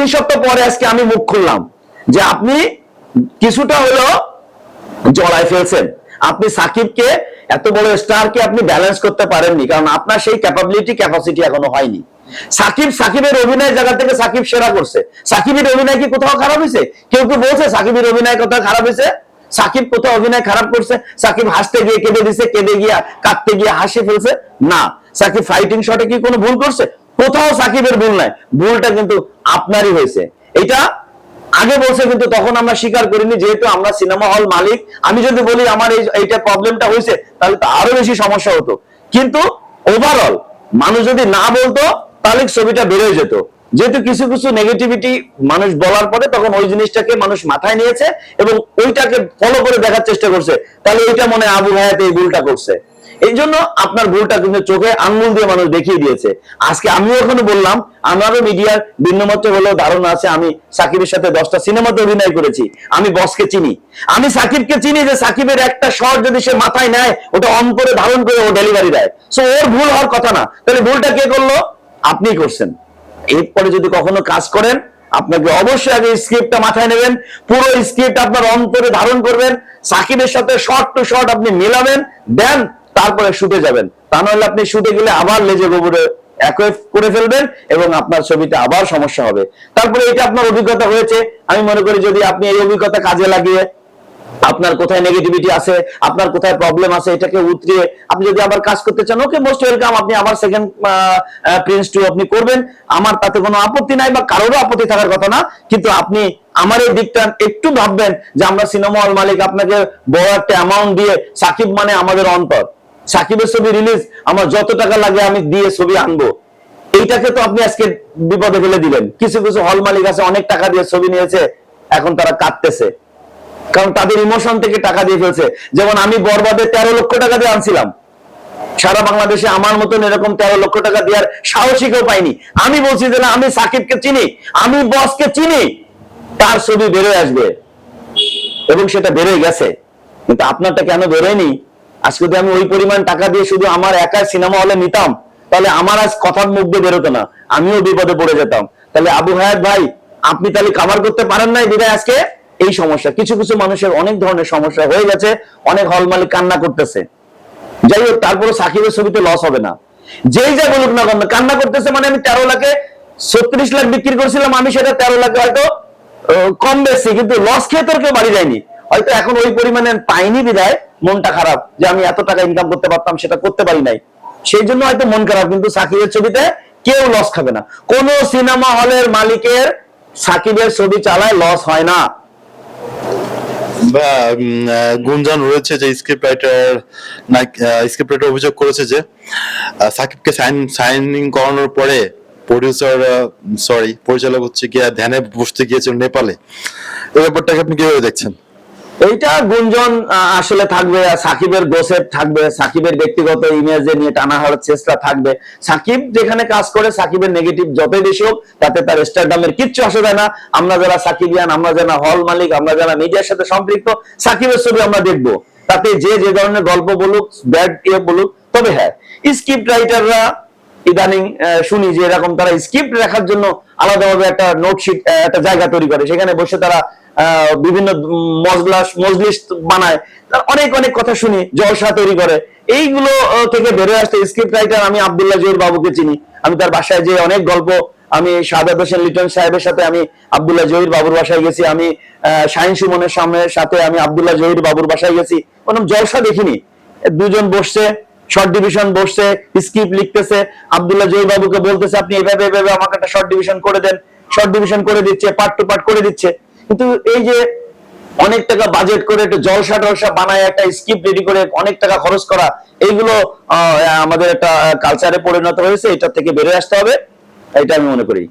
2 সপ্তাহ পরে আজকে আমি মুখ খুললাম যে আপনি কিছুটা হলো জড়ায় ফেলছেন, আপনি সাকিবকে এত বড় স্টারকে আপনি ব্যালেন্স করতে পারেননি, কারণ আপনার সেই ক্যাপাসিটি এখনো হয়নি। সাকিবের অভিনয় জায়গা থেকে সাকিব সেরা করছে। সাকিবের অভিনয় কি কোথাও খারাপ হয়েছে? কেউ কি বলছে সাকিবের অভিনয় কোথাও খারাপ হয়েছে? সাকিব কোথাও অভিনয় খারাপ করছে? সাকিব হাসতে গিয়ে কেঁদে দিছে, কেঁদে গিয়ে কাঁদতে গিয়ে হাসি ফেলছে? না। সাকিব ফাইটিং শটে কি কোনো ভুল করছে? কোথাও সাকিবের ভুল নাই, ভুলটা কিন্তু আপনারই হয়েছে। এটা আগে বলছে কিন্তু তখন আমরা স্বীকার করিনি, যেহেতু আমরা সিনেমা হল মালিক। আমি যদি বলি আমার এইটা প্রবলেমটা হয়েছে, তাহলে তো আরো বেশি সমস্যা হতো। কিন্তু ওভারঅল মানুষ যদি না বলতো তাহলে ছবিটা বেড়ে যেত। যেহেতু কিছু কিছু নেগেটিভিটি মানুষ বলার পরে তখন ওই জিনিসটাকে মানুষ মাথায় নিয়েছে এবং ওইটাকে ফলো করে দেখার চেষ্টা করছে, তাহলে ওইটা মনে আবু ভাইয়াতে এই ভুলটা করছে। এই জন্য আপনার ভুলটা কিন্তু চোখে আঙ্গুল দিয়ে মানুষ দেখিয়ে দিয়েছে। আজকে আমিও এখনো বললাম, আমারও মিডিয়ার ভিন্নমত হলেও ধারণা আছে, আমি সাকিবের সাথে 10টা সিনেমাতে অভিনয় করেছি, আমি বসকে চিনি, আমি সাকিবকে চিনি, যে সাকিবের একটা শট যদি সে মাথায় নেয় ওটা অন্তরে ধারণ করে ও ডেলিভারি দেয়। সো ওর ভুল হওয়ার কথা না, তাহলে ভুলটা কে করলো? আপনি করছেন। এরপরে যদি কখনো কাজ করেন, আপনাকে অবশ্যই আগে স্ক্রিপ্টটা মাথায় নেবেন, পুরো স্ক্রিপ্ট আপনার অন্তরে ধারণ করবেন, সাকিবের সাথে শর্ট টু শর্ট আপনি মিলাবেন, দেন তারপরে শুটে যাবেন। তা নাহলে আপনি শুটে গেলে আবার লেজে গোবরে একই করে ফেলবেন এবং আপনার ছবিতে আবার সমস্যা হবে। তারপরে এটা আপনার অভিজ্ঞতা হয়েছে, আমি মনে করি যদি আপনি এই অভিজ্ঞতা কাজে লাগিয়ে আপনার কোথায় নেগেটিভিটি আছে, আপনার কোথায় প্রবলেম আছে, এটাকে উতরিয়ে আপনি যদি আবার কাজ করতে চান, ওকে, মোস্ট ওয়েলকাম, আপনি আবার সেকেন্ড প্রিন্স 2 আপনি করবেন, আমার তাতে কোনো আপত্তি নাই বা কারোরও আপত্তি থাকার কথা না। কিন্তু আপনি আমার এই দিকটা একটু ভাববেন যে আমরা সিনেমা হল মালিক, আপনাকে বড় একটা অ্যামাউন্ট দিয়ে, সাকিব মানে আমাদের অন্তর, সাকিবের ছবি রিলিজ আমার যত টাকা লাগে আমি দিয়ে ছবি আনবো, এইটাকে তো আপনি আজকে বিপদে ফেলে দিলেন। কিছু কিছু হল মালিক আছে অনেক টাকা দিয়ে ছবি নিয়েছে, এখন তারা কাঁদতেছে, কারণ তাদের ইমোশন থেকে টাকা দিয়ে ফেলছে। যেমন আমি বরবাদে 13 লক্ষ টাকা দিয়ে আনছিলাম, সারা বাংলাদেশে আমার মতন এরকম 13 লক্ষ টাকা দেওয়ার সাহসী কেউ পাইনি। আমি বলছি যে না, আমি সাকিবকে চিনি, আমি বসকে চিনি, তার ছবি বেরোয় আসবে, এবং সেটা বেরোয় গেছে। কিন্তু আপনারটা কেন বেরোয়নি? আজকে যদি আমি ওই পরিমাণ টাকা দিয়ে শুধু আমার একা সিনেমা হলে নিতাম, তাহলে আমার আজ কথার মুখ দিয়ে বেরোতো না, আমিও বিপদে পড়ে যেতাম। তাহলে আবু হায়াত ভাই, আপনি তাহলে কভার করতে পারেন নাই বিধায় আজকে এই সমস্যা। কিছু কিছু মানুষের অনেক ধরনের সমস্যা হয়ে গেছে, অনেক হল মালিক কান্না করতেছে। যাই হোক, তারপরে সাকিবের ছবিতে লস হবে না, যেই যা বলুক না কেন, কান্না করতেছে মানে আমি 13 লাখে 36 লাখ বিক্রি করছিলাম, আমি সেটা 13 লাখে হয়তো কম বেশি, কিন্তু লস খেয়ে তোর কেউ বাড়ি যায়নি, হয়তো এখন ওই পরিমাণে পাইনি বিধায় মনটা খারাপ, যে আমি এত টাকা ইনকাম করতে পারতাম সেটা করতে পারি নাই, সেই জন্য হয়তো মন খারাপ। কিন্তু সাকিবের ছবিতে কেউ লস খাবে না, কোন সিনেমা হলের মালিকের সাকিবের ছবি চালায় লস হয় না। গুঞ্জন রয়েছে যে স্ক্রিপ্ট রাইটার অভিযোগ করেছে যে সাকিবকে সাইনিং করানোর পরে পরিচালক হচ্ছে গিয়ে ধ্যানে বসতে গিয়েছিল নেপালে। এই ব্যাপারটাকে আপনি কিভাবে দেখছেন? এইটা গুঞ্জন আসলে থাকবে, সাকিবের গোসেপ থাকবে, সাকিবের ব্যক্তিগত ইমেজে নিয়ে টানা হওয়ার চেষ্টা থাকবে। সাকিব যেখানে কাজ করে, সাকিবের নেগেটিভ যতই বেশি হোক তাতে তার স্টারডামের কিচ্ছু আসে যায় না। আমরা যারা সাকিবিয়ান, আমরা যারা হল মালিক, আমরা যারা মিডিয়ার সাথে সম্পৃক্ত, সাকিবের ছবি আমরা দেখবো, তাতে যে যে ধরনের গল্প বলুক, ব্যাড বলুক। তবে হ্যাঁ, স্ক্রিপ্ট রাইটাররা ইদানিং শুনি যে এরকম তারা স্ক্রিপ্ট রাখার জন্য আলাদাভাবে একটা নোটশিট, একটা জায়গা তৈরি করে, সেখানে বসে তারা বিভিন্ন মজলিস বানায়, তার অনেক অনেক কথা শুনি, জলসা তৈরি করে। এইগুলো থেকে বেরোয় আসতে স্ক্রিপ্ট রাইটার আমি আব্দুল্লাহ জহির বাবুকে চিনি, আমি তার বাসায় যে অনেক গল্প, আমি শাহাদাত হোসেন লিটন সাহেবের সাথে আমি আব্দুল্লাহ জহির বাবুর বাসায় গেছি, আমি শাহিন সুমনের সাথে আমি আব্দুল্লাহ জহির বাবুর বাসায় গেছি, কোনো জলসা দেখিনি। দুজন বসছে, শর্ট ডিভিশন বসছে, স্ক্রিপ্ট লিখতেছে, আব্দুল্লাহ জহির বাবুকে বলতেছে আপনি এভাবে এভাবে আমাকে একটা শর্ট ডিভিশন করে দেন, শর্ট ডিভিশন করে দিচ্ছে, পার্ট টু পার্ট করে দিচ্ছে। কিন্তু এই যে অনেক টাকা বাজেট করে একটা জলসা টলসা বানায়, একটা স্ক্রিপ্ট রেডি করে অনেক টাকা খরচ করা, এইগুলো আমাদের একটা কালচারে পরিণত হয়েছে, এটা থেকে বেরিয়ে আসতে হবে, এটা আমি মনে করি।